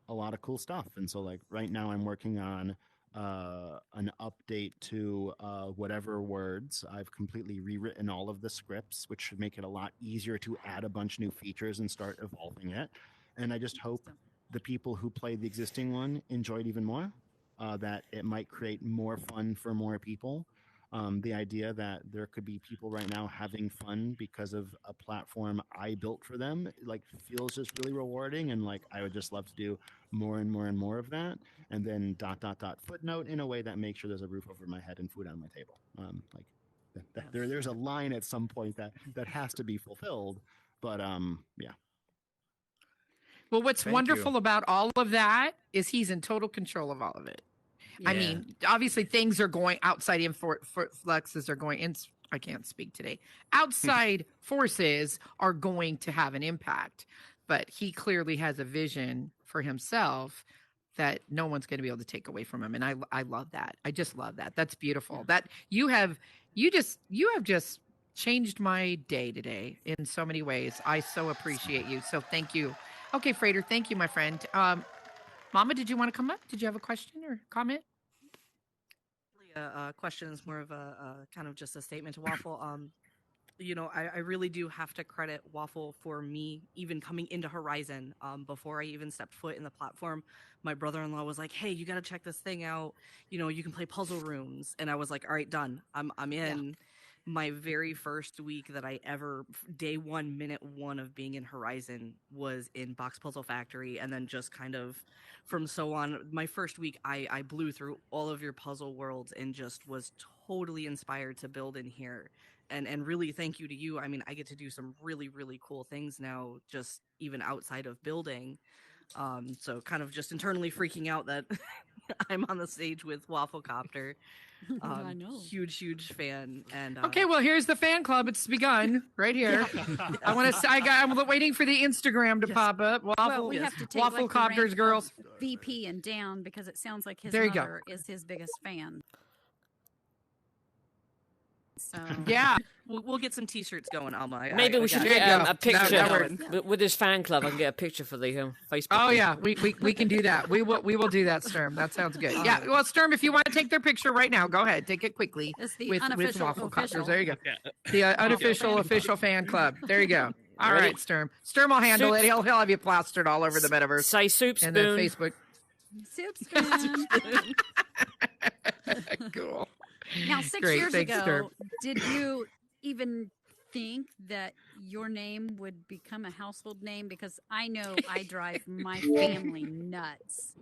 a lot of cool stuff. And so, like, right now, I'm working on an update to whatever words. I've completely rewritten all of the scripts, which should make it a lot easier to add a bunch of new features and start evolving it. And I just hope the people who played the existing one enjoy it even more, that it might create more fun for more people. The idea that there could be people right now having fun because of a platform I built for them, like, feels just really rewarding. And like, I would just love to do more and more and more of that. And then ... footnote in a way that makes sure there's a roof over my head and food on my table. There's a line at some point that has to be fulfilled. But yeah. Well, what's Thank wonderful you. about all of that is he's in total control of all of it. I Yeah. mean, obviously things are going outside fluxes are going in. I can't speak today. Outside forces are going to have an impact, but he clearly has a vision for himself that no one's going to be able to take away from him. And I love that. I just love that. That's beautiful. That you have just changed my day today in so many ways. I so appreciate you. So thank you. Okay, Frater, thank you, my friend. Mama, did you want to come up? Did you have a question or comment? A question is more of a kind of just a statement to Waffle. I really do have to credit Waffle for me even coming into Horizon. Before I even stepped foot in the platform, my brother-in-law was like, "Hey, you got to check this thing out. You can play puzzle rooms." And I was like, "All right, done. I'm in." Yeah. My very first week that I ever, day one, minute one of being in Horizon was in Box Puzzle Factory. And then just kind of from so on, my first week, I blew through all of your puzzle worlds and just was totally inspired to build in here. And really thank you to you. I mean, I get to do some really, really cool things now, just even outside of building. So kind of just internally freaking out that I'm on the stage with Wafflecopter. I know. Huge fan. And Okay, well, here's the fan club. It's begun right here. I'm waiting for the Instagram to pop up. Well, we have to take Wafflecopters girls. VP and down because it sounds like his There you go. mother is his biggest fan. So Yeah. We'll get some T-shirts going, Alma. Maybe we should There you get go. a picture That with his fan club. I can get a picture for the Facebook. Oh yeah, we can do that. We will do that, Sturm. That sounds good. Yeah. Well, Sturm, if you want to take their picture right now, go ahead. Take it quickly. it's the with unofficial Wafflecopters. official. There you go. The unofficial official fan club. There you go. All Ready? right, Sturm. Sturm will handle it. He'll have you plastered all over the metaverse Say soup spoon. and then Facebook. Soup spoon. Cool. Now, 6 Great. years Thanks, ago, Sturm. did you even think that your name would become a household name? Because I know I drive my family nuts